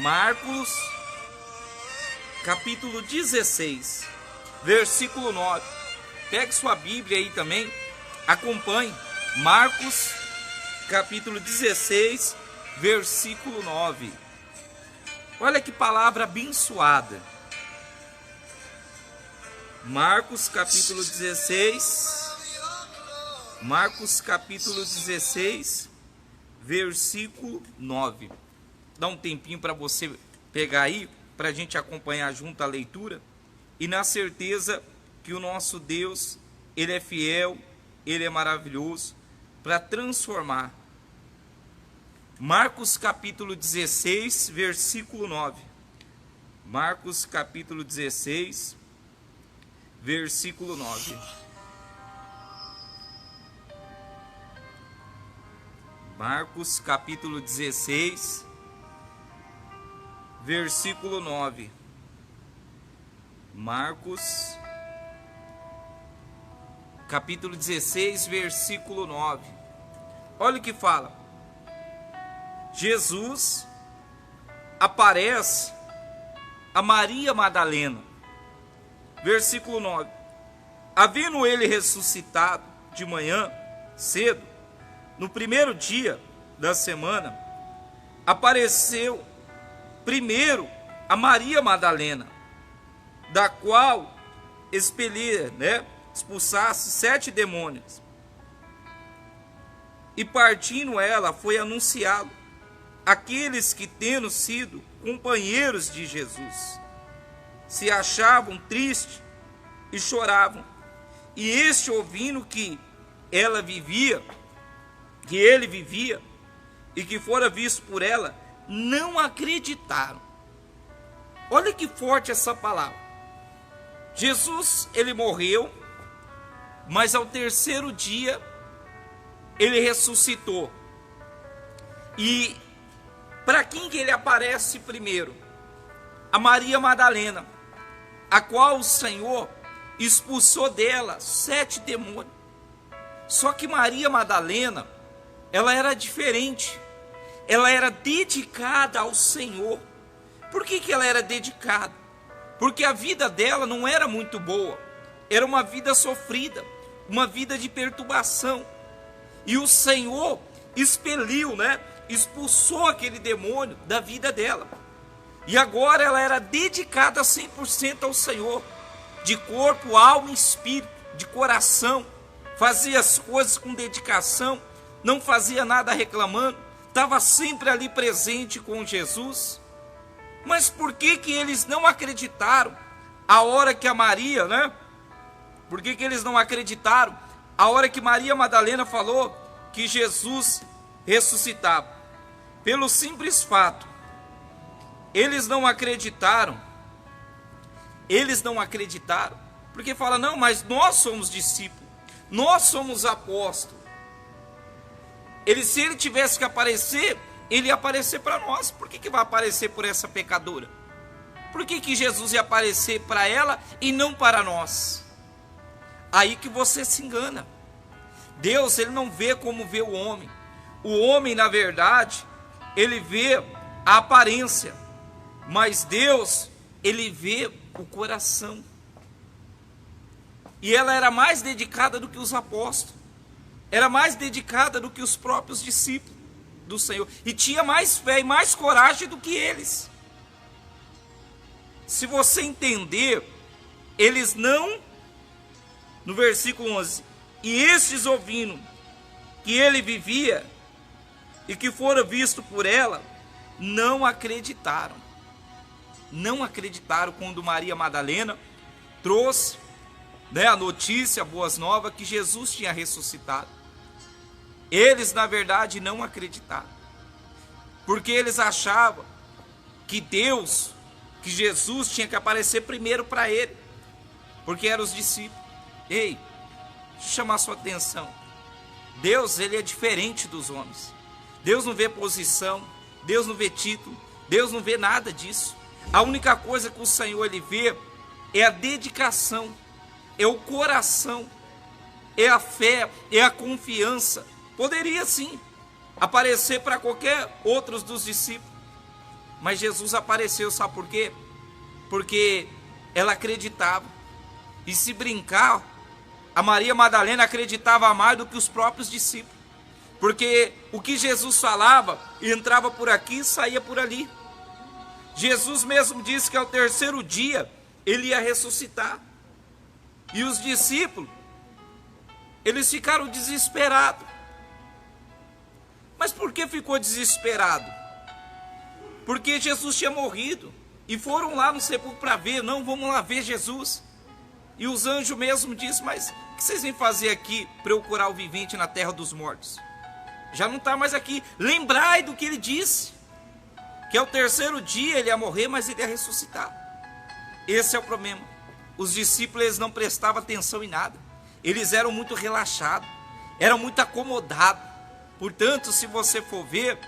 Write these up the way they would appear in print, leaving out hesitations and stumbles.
Marcos, capítulo 16, versículo 9. Pegue sua Bíblia aí também, acompanhe. Marcos, capítulo 16, versículo 9. Olha que palavra abençoada. Marcos, capítulo 16. Marcos, capítulo 16, versículo 9. Dá um tempinho para você pegar aí, para a gente acompanhar junto a leitura, e na certeza que o nosso Deus, Ele é fiel, Ele é maravilhoso, para transformar. Marcos capítulo 16, versículo 9. Marcos capítulo 16, versículo 9. Marcos capítulo 16, versículo 9. Marcos capítulo 16, versículo 9. Olha o que fala. Jesus aparece a Maria Madalena. Versículo 9. Havendo ele ressuscitado de manhã cedo, no primeiro dia da semana, apareceu primeiro a Maria Madalena, da qual expulsasse 7 demônios. E partindo ela, foi anunciá-lo aqueles que, tendo sido companheiros de Jesus, se achavam tristes e choravam. E este, ouvindo que ele vivia e que fora visto por ela, não acreditaram. Olha que forte essa palavra. Jesus, ele morreu, mas ao terceiro dia ele ressuscitou. E para quem que ele aparece primeiro? A Maria Madalena, a qual o Senhor expulsou dela 7 demônios. Só que Maria Madalena, ela era diferente. Ela era dedicada ao Senhor. Por que ela era dedicada? Porque a vida dela não era muito boa. Era uma vida sofrida, uma vida de perturbação. E o Senhor expulsou aquele demônio da vida dela. E agora ela era dedicada 100% ao Senhor, de corpo, alma e espírito, de coração. Fazia as coisas com dedicação, não fazia nada reclamando, estava sempre ali presente com Jesus. Mas por que eles não acreditaram a hora que a Maria, Por que eles não acreditaram a hora que Maria Madalena falou que Jesus ressuscitava? Pelo simples fato, eles não acreditaram, porque fala, não, mas nós somos discípulos, nós somos apóstolos. Se ele tivesse que aparecer, ele ia aparecer para nós. Por que vai aparecer por essa pecadora? Por que Jesus ia aparecer para ela e não para nós? Aí que você se engana. Deus, ele não vê como vê o homem. O homem, na verdade, ele vê a aparência, mas Deus, ele vê o coração. E ela era mais dedicada do que os apóstolos, era mais dedicada do que os próprios discípulos do Senhor, e tinha mais fé e mais coragem do que eles. Se você entender, eles não, no versículo 11, e estes ouvindo que ele vivia e que fora visto por ela, não acreditaram. Não acreditaram quando Maria Madalena trouxe a notícia, a boas novas, que Jesus tinha ressuscitado. Eles, na verdade, não acreditaram, porque eles achavam que Jesus tinha que aparecer primeiro para ele, porque eram os discípulos. Ei, deixa eu chamar a sua atenção. Deus, ele é diferente dos homens. Deus não vê posição, Deus não vê título, Deus não vê nada disso. A única coisa que o Senhor, ele vê é a dedicação, é o coração, é a fé, é a confiança. Poderia sim aparecer para qualquer outro dos discípulos, Mas Jesus apareceu, sabe por quê? Porque ela acreditava. E se brincar, a Maria Madalena acreditava mais do que os próprios discípulos. Porque o que Jesus falava, entrava por aqui e saía por ali. Jesus mesmo disse que ao terceiro dia ele ia ressuscitar. E os discípulos, eles ficaram desesperados. Mas por que ficou desesperado? Porque Jesus tinha morrido. E foram lá no sepulcro para ver. Não, vamos lá ver Jesus. E os anjos mesmo disseram: mas o que vocês vêm fazer aqui procurar o vivente na terra dos mortos? Já não está mais aqui. Lembrai do que ele disse, que ao terceiro dia ele ia morrer, mas ele ia ressuscitar. Esse é o problema. Os discípulos, eles não prestavam atenção em nada. Eles eram muito relaxados, eram muito acomodados. Portanto, se você for ver,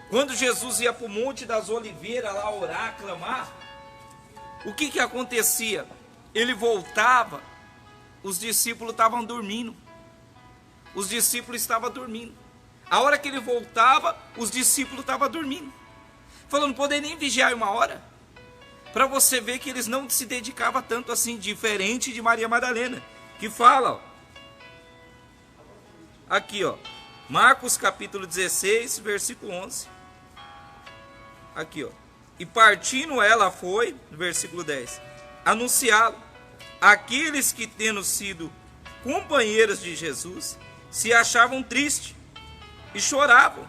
quando Jesus ia para o Monte das Oliveiras lá orar, clamar, o que acontecia? Ele voltava, os discípulos estavam dormindo. Os discípulos estavam dormindo. A hora que ele voltava, os discípulos estavam dormindo. Falando, não poder nem vigiar uma hora. Para você ver que eles não se dedicavam tanto assim, diferente de Maria Madalena, que fala, ó, aqui, ó, Marcos capítulo 16, versículo 11. Aqui, ó. E partindo ela foi, no versículo 10, anunciá-lo àqueles que, tendo sido companheiros de Jesus, se achavam tristes e choravam.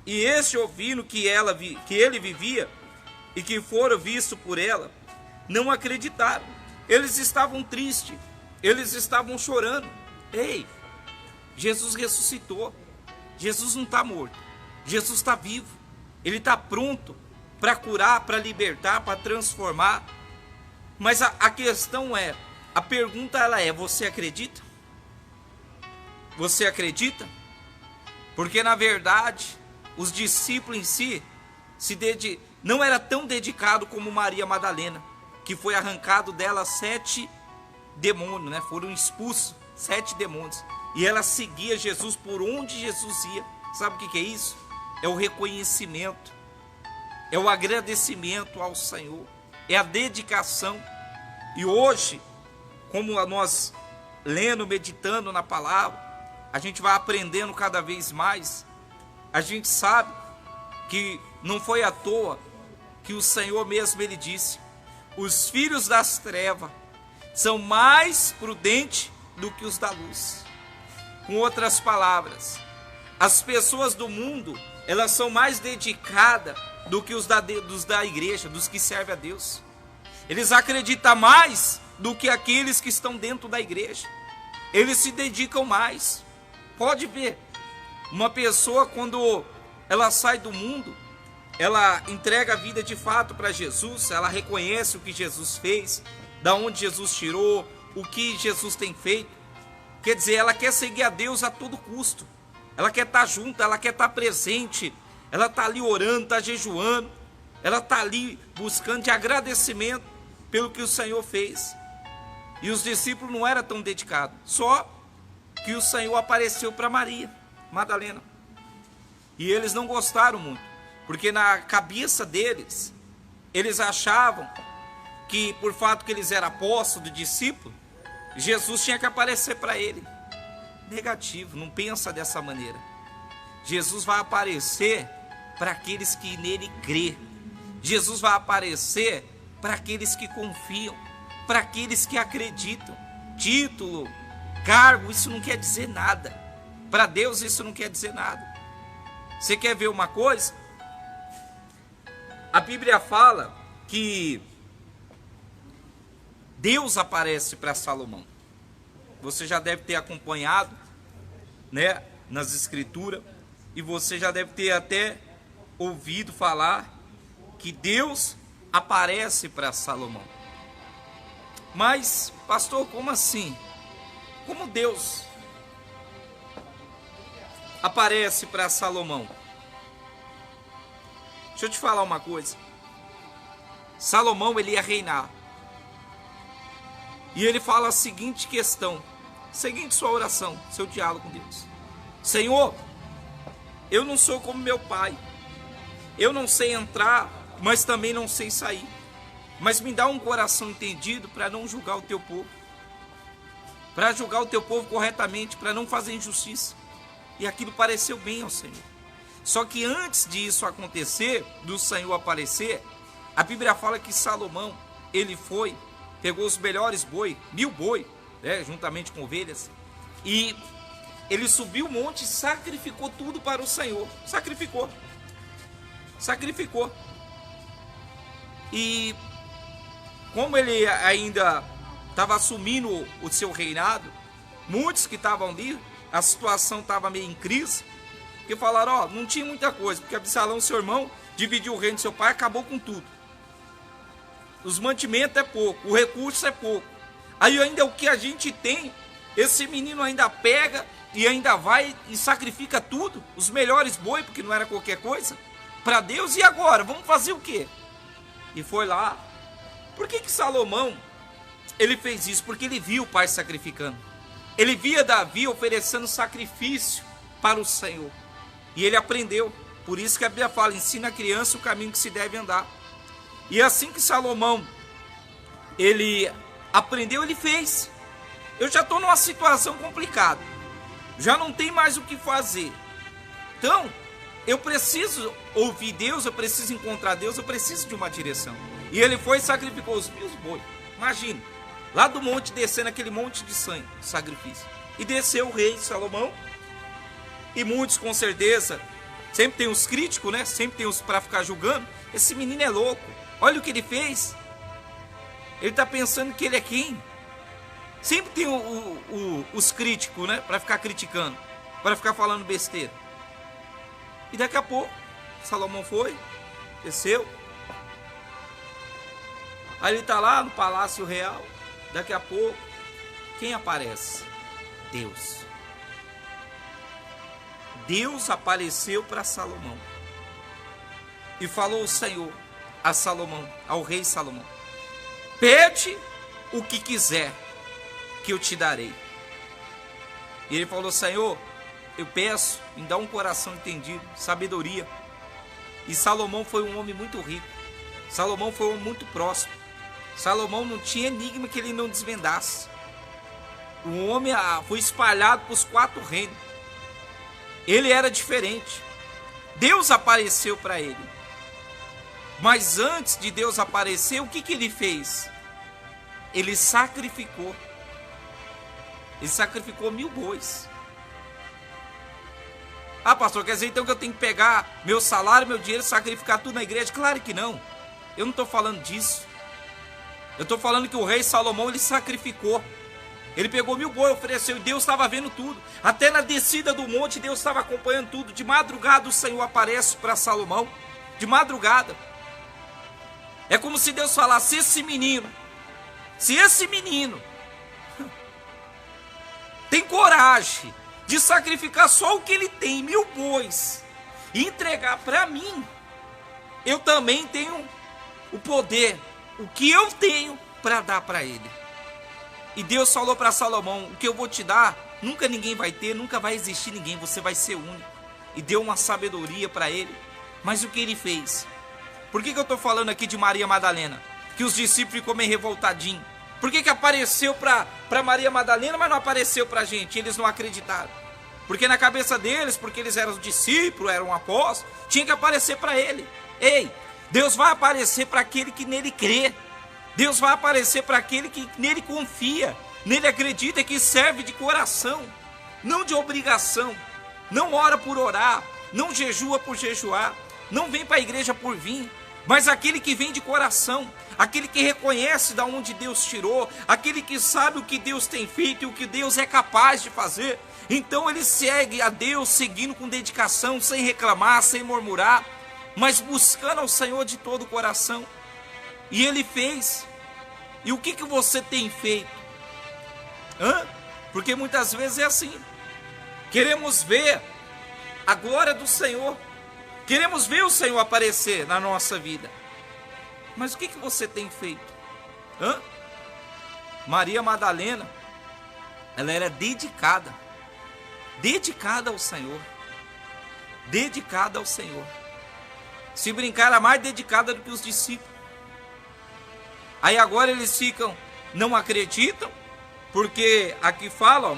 E este, ouvindo que ele vivia e que fora visto por ela, não acreditaram. Eles estavam tristes, eles estavam chorando. Ei, Jesus ressuscitou. Jesus não está morto, Jesus está vivo. Ele está pronto para curar, para libertar, para transformar. Mas a questão é, a pergunta ela é: você acredita? Você acredita? Porque na verdade os discípulos em si não era tão dedicado como Maria Madalena, que foi arrancado dela 7 demônios, né? Foram expulsos 7 demônios. E ela seguia Jesus por onde Jesus ia. Sabe o que é isso? É o reconhecimento, é o agradecimento ao Senhor, é a dedicação. E hoje, como nós lendo, meditando na palavra, a gente vai aprendendo cada vez mais. A gente sabe que não foi à toa que o Senhor mesmo ele disse: os filhos das trevas são mais prudentes do que os da luz. Com outras palavras, as pessoas do mundo, elas são mais dedicadas do que os da igreja, dos que servem a Deus. Eles acreditam mais do que aqueles que estão dentro da igreja. Eles se dedicam mais. Pode ver, uma pessoa, quando ela sai do mundo, ela entrega a vida de fato para Jesus, ela reconhece o que Jesus fez, da onde Jesus tirou, o que Jesus tem feito. Quer dizer, ela quer seguir a Deus a todo custo. Ela quer estar junto, ela quer estar presente. Ela está ali orando, está jejuando. Ela está ali buscando de agradecimento pelo que o Senhor fez. E os discípulos não eram tão dedicados. Só que o Senhor apareceu para Maria Madalena. E eles não gostaram muito. Porque na cabeça deles, eles achavam que por fato que eles eram apóstolos, discípulos, Jesus tinha que aparecer para ele. Negativo, não pensa dessa maneira. Jesus vai aparecer para aqueles que nele crê. Jesus vai aparecer para aqueles que confiam, para aqueles que acreditam. Título, cargo, isso não quer dizer nada. Para Deus isso não quer dizer nada. Você quer ver uma coisa? A Bíblia fala que Deus aparece para Salomão. Você já deve ter acompanhado, né, nas escrituras, e você já deve ter até ouvido falar que Deus aparece para Salomão. Mas, pastor, como assim? Como Deus aparece para Salomão? Deixa eu te falar uma coisa. Salomão, ele ia reinar. E ele fala a seguinte questão, seguinte sua oração, seu diálogo com Deus: Senhor, eu não sou como meu pai. eu não sei entrar, mas também não sei sair. Mas me dá um coração entendido para não julgar o teu povo. Para julgar o teu povo corretamente, para não fazer injustiça. E aquilo pareceu bem ao Senhor. Só que antes disso acontecer, do Senhor aparecer, a Bíblia fala que Salomão, ele foi, pegou os melhores boi, 1000 boi, juntamente com ovelhas, e ele subiu o monte e sacrificou tudo para o Senhor. Sacrificou. E como ele ainda estava assumindo o seu reinado, muitos que estavam ali, a situação estava meio em crise, porque falaram, não tinha muita coisa, porque Absalão, seu irmão, dividiu o reino do seu pai, acabou com tudo. Os mantimentos é pouco, o recurso é pouco. Aí ainda o que a gente tem, esse menino ainda pega e ainda vai e sacrifica tudo, os melhores boi, porque não era qualquer coisa, para Deus. E agora, vamos fazer o quê? E foi lá. Por que Salomão, ele fez isso? Porque ele viu o pai sacrificando. Ele via Davi oferecendo sacrifício para o Senhor. E ele aprendeu. Por isso que a Bíblia fala, ensina a criança o caminho que se deve andar. E assim que Salomão, ele aprendeu, ele fez. Eu já estou numa situação complicada. Já não tem mais o que fazer. Então, eu preciso ouvir Deus, eu preciso encontrar Deus, eu preciso de uma direção. E ele foi e sacrificou os 1000 boi. Imagina, lá do monte, descendo aquele monte de sangue, sacrifício. E desceu o rei Salomão. E muitos, com certeza, sempre tem os críticos, né? Sempre tem os para ficar julgando. Esse menino é louco. Olha o que ele fez. Ele está pensando que ele é quem? Sempre tem os críticos, né? Para ficar criticando, para ficar falando besteira. E daqui a pouco, Salomão foi, desceu. Aí ele está lá no palácio real. Daqui a pouco, quem aparece? Deus. Deus apareceu para Salomão. E falou o Senhor a Salomão, ao rei Salomão: pede o que quiser, que eu te darei. E ele falou: Senhor, eu peço, me dá um coração entendido, sabedoria. E Salomão foi um homem muito rico. Salomão foi um homem muito próximo. Salomão não tinha enigma que ele não desvendasse. O homem foi espalhado para os 4 reinos. Ele era diferente. Deus apareceu para ele. Mas antes de Deus aparecer, o que ele fez? Ele sacrificou. Ele sacrificou 1000 bois. Ah, pastor, quer dizer então que eu tenho que pegar meu salário, meu dinheiro e sacrificar tudo na igreja? Claro que não. Eu não estou falando disso. Eu estou falando que o rei Salomão, ele sacrificou. Ele pegou 1000 bois, ofereceu, e Deus estava vendo tudo. Até na descida do monte, Deus estava acompanhando tudo. De madrugada o Senhor aparece para Salomão. De madrugada. É como se Deus falasse: se esse menino tem coragem de sacrificar só o que ele tem, 1000 bois, e entregar para mim, eu também tenho o poder, o que eu tenho para dar para ele. E Deus falou para Salomão: o que eu vou te dar, nunca ninguém vai ter, nunca vai existir ninguém, você vai ser único. E deu uma sabedoria para ele. Mas o que ele fez? Por que eu estou falando aqui de Maria Madalena? Que os discípulos ficou meio revoltadinhos. Por que apareceu para Maria Madalena, mas não apareceu para a gente? Eles não acreditaram. Porque na cabeça deles, porque eles eram discípulos, eram apóstolos, tinha que aparecer para ele. Ei, Deus vai aparecer para aquele que nele crê. Deus vai aparecer para aquele que nele confia, nele acredita, que serve de coração, não de obrigação. Não ora por orar, não jejua por jejuar, não vem para a igreja por vir, mas aquele que vem de coração, aquele que reconhece de onde Deus tirou, aquele que sabe o que Deus tem feito e o que Deus é capaz de fazer. Então ele segue a Deus, seguindo com dedicação, sem reclamar, sem murmurar, mas buscando ao Senhor de todo o coração. E ele fez. E o que você tem feito? Porque muitas vezes é assim. Queremos ver a glória do Senhor. Queremos ver o Senhor aparecer na nossa vida. Mas o que você tem feito? Maria Madalena, ela era dedicada. Dedicada ao Senhor. Dedicada ao Senhor. Se brincar, era mais dedicada do que os discípulos. Aí agora eles não acreditam, porque aqui fala, ó,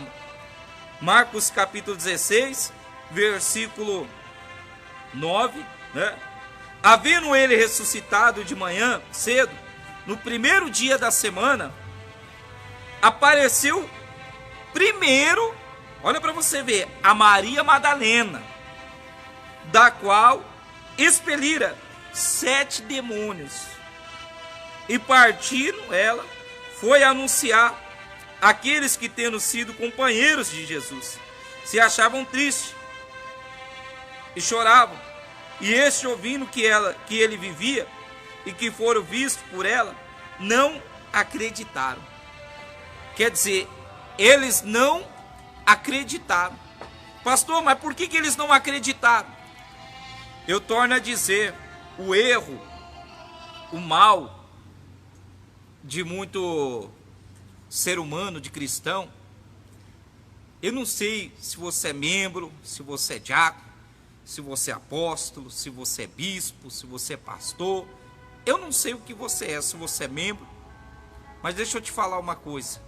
Marcos capítulo 16, versículo 9, né? Havendo ele ressuscitado de manhã cedo, no primeiro dia da semana, apareceu primeiro, olha para você ver, a Maria Madalena, da qual expelira 7 demônios. E partindo ela, foi anunciar àqueles que, tendo sido companheiros de Jesus, se achavam tristes e choravam. E este, ouvindo que ele vivia e que foram vistos por ela, não acreditaram. Quer dizer, eles não acreditaram. Pastor, mas por que eles não acreditaram? Eu torno a dizer, o erro, o mal de muito ser humano, de cristão. Eu não sei se você é membro, se você é diácono, se você é apóstolo, se você é bispo, se você é pastor. Eu não sei o que você é, se você é membro. Mas deixa eu te falar uma coisa.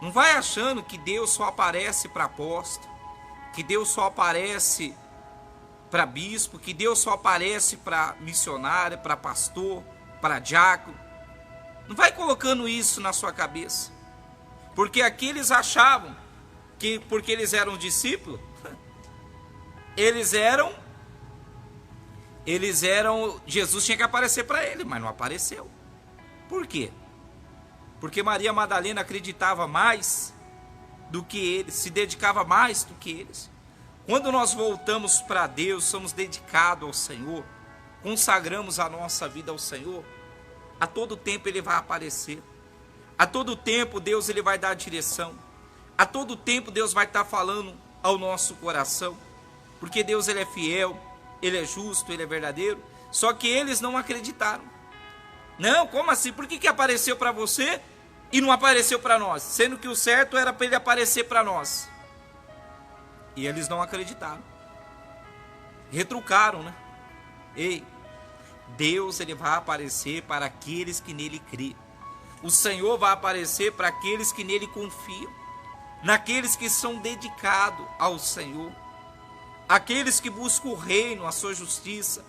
Não vai achando que Deus só aparece para apóstolo, que Deus só aparece para bispo, que Deus só aparece para missionário, para pastor, para diácono. Não vai colocando isso na sua cabeça. Porque aqueles achavam que porque eles eram discípulos, Jesus tinha que aparecer para ele, mas não apareceu. Por quê? Porque Maria Madalena acreditava mais do que eles, se dedicava mais do que eles. Quando nós voltamos para Deus, somos dedicados ao Senhor, consagramos a nossa vida ao Senhor, a todo tempo Ele vai aparecer. A todo tempo Deus ele vai dar direção. A todo tempo Deus vai estar falando ao nosso coração. Porque Deus ele é fiel, Ele é justo, Ele é verdadeiro. Só que eles não acreditaram. Não, como assim? Por que apareceu para você e não apareceu para nós? Sendo que o certo era para Ele aparecer para nós. E eles não acreditaram. Retrucaram, né? Ei, Deus ele vai aparecer para aqueles que nele crêem. O Senhor vai aparecer para aqueles que nele confiam. Naqueles que são dedicados ao Senhor. Aqueles que buscam o reino, a sua justiça,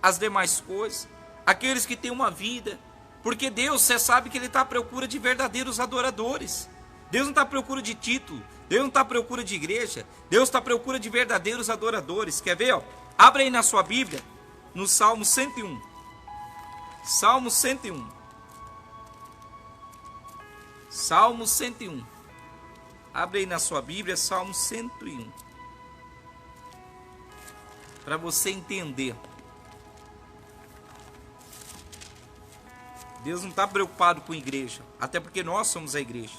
as demais coisas. Aqueles que têm uma vida. Porque Deus, você sabe que Ele está à procura de verdadeiros adoradores. Deus não está à procura de título. Deus não está à procura de igreja. Deus está à procura de verdadeiros adoradores. Quer ver? Ó? Abre aí na sua Bíblia, no Salmo 101. Salmo 101. Salmo 101. Abre aí na sua Bíblia, Salmo 101. Para você entender. Deus não está preocupado com a igreja. Até porque nós somos a igreja.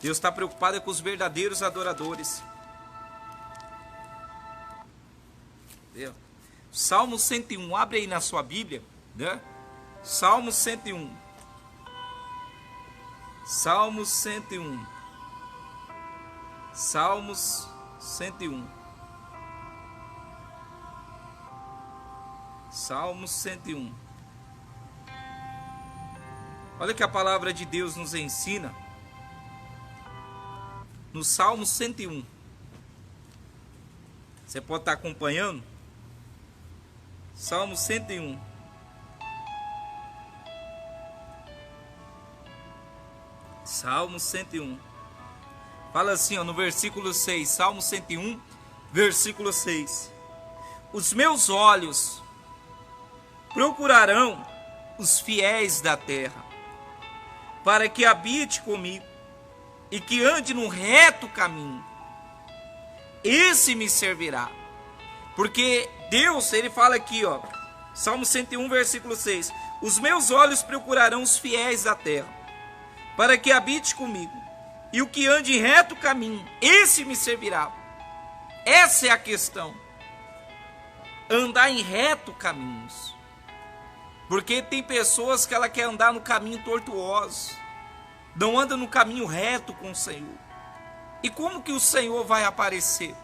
Deus está preocupado com os verdadeiros adoradores. Entendeu? Salmo 101. Abre aí na sua Bíblia. Né? Salmo 101. Salmos 101. Salmos 101. Salmos 101. Olha que a palavra de Deus nos ensina. No Salmo 101. Você pode estar acompanhando? Salmo 101. Salmo 101. Fala assim, ó, no versículo 6. Salmo 101, versículo 6. Os meus olhos procurarão os fiéis da terra, para que habite comigo e que ande no reto caminho. Esse me servirá. Porque Deus, ele fala aqui, ó, Salmo 101, versículo 6. Os meus olhos procurarão os fiéis da terra, para que habite comigo, e o que ande em reto caminho, esse me servirá. Essa é a questão. Andar em reto caminhos. Porque tem pessoas que ela quer andar no caminho tortuoso, não anda no caminho reto com o Senhor. E como que o Senhor vai aparecer?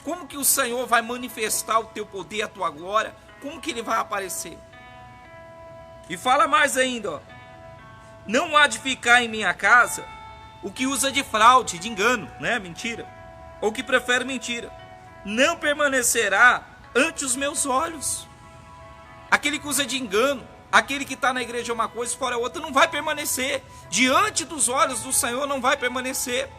Como que o Senhor vai manifestar o teu poder, a tua glória? como que ele vai aparecer? E fala mais ainda, ó. Não há de ficar em minha casa o que usa de fraude, de engano, né? Mentira. Ou que prefere mentira. Não permanecerá ante os meus olhos. Aquele que usa de engano, aquele que está na igreja uma coisa, fora outra, não vai permanecer. Diante dos olhos do Senhor não vai permanecer.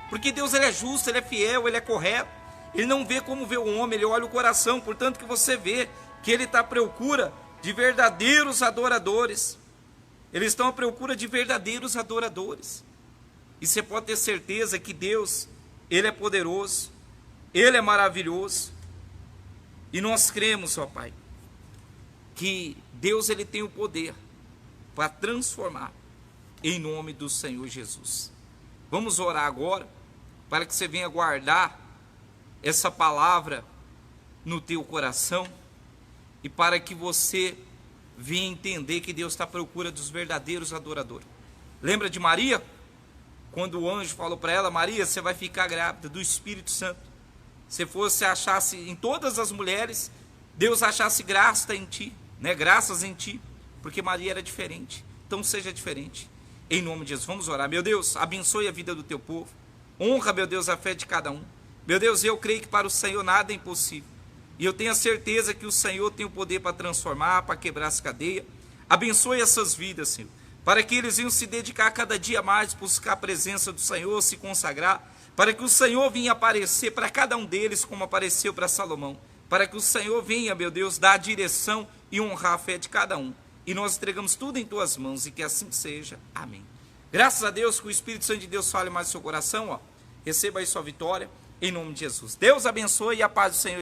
Porque Deus, ele é justo, ele é fiel, ele é correto. Ele não vê como vê o homem, ele olha o coração. Portanto que você vê que ele está à procura de verdadeiros adoradores. Eles estão à procura de verdadeiros adoradores. E você pode ter certeza que Deus, ele é poderoso, ele é maravilhoso. E nós cremos, ó Pai, que Deus, ele tem o poder para transformar, em nome do Senhor Jesus. Vamos orar agora, para que você venha guardar essa palavra no teu coração, e para que você venha entender que Deus está à procura dos verdadeiros adoradores. Lembra de Maria? Quando o anjo falou para ela, Maria, você vai ficar grávida do Espírito Santo. Se fosse achasse em todas as mulheres, Deus achasse graça em ti, né? Graças em ti, porque Maria era diferente. Então seja diferente. Em nome de Jesus, vamos orar. Meu Deus, abençoe a vida do teu povo. Honra, meu Deus, a fé de cada um. Meu Deus, eu creio que para o Senhor nada é impossível. E eu tenho a certeza que o Senhor tem o poder para transformar, para quebrar as cadeias. Abençoe essas vidas, Senhor, para que eles venham se dedicar cada dia mais, buscar a presença do Senhor, se consagrar, para que o Senhor venha aparecer para cada um deles, como apareceu para Salomão, para que o Senhor venha, meu Deus, dar a direção e honrar a fé de cada um. E nós entregamos tudo em tuas mãos, e que assim seja. Amém. Graças a Deus, que o Espírito Santo de Deus fale mais no seu coração, ó. Receba aí sua vitória, em nome de Jesus. Deus abençoe e a paz do Senhor.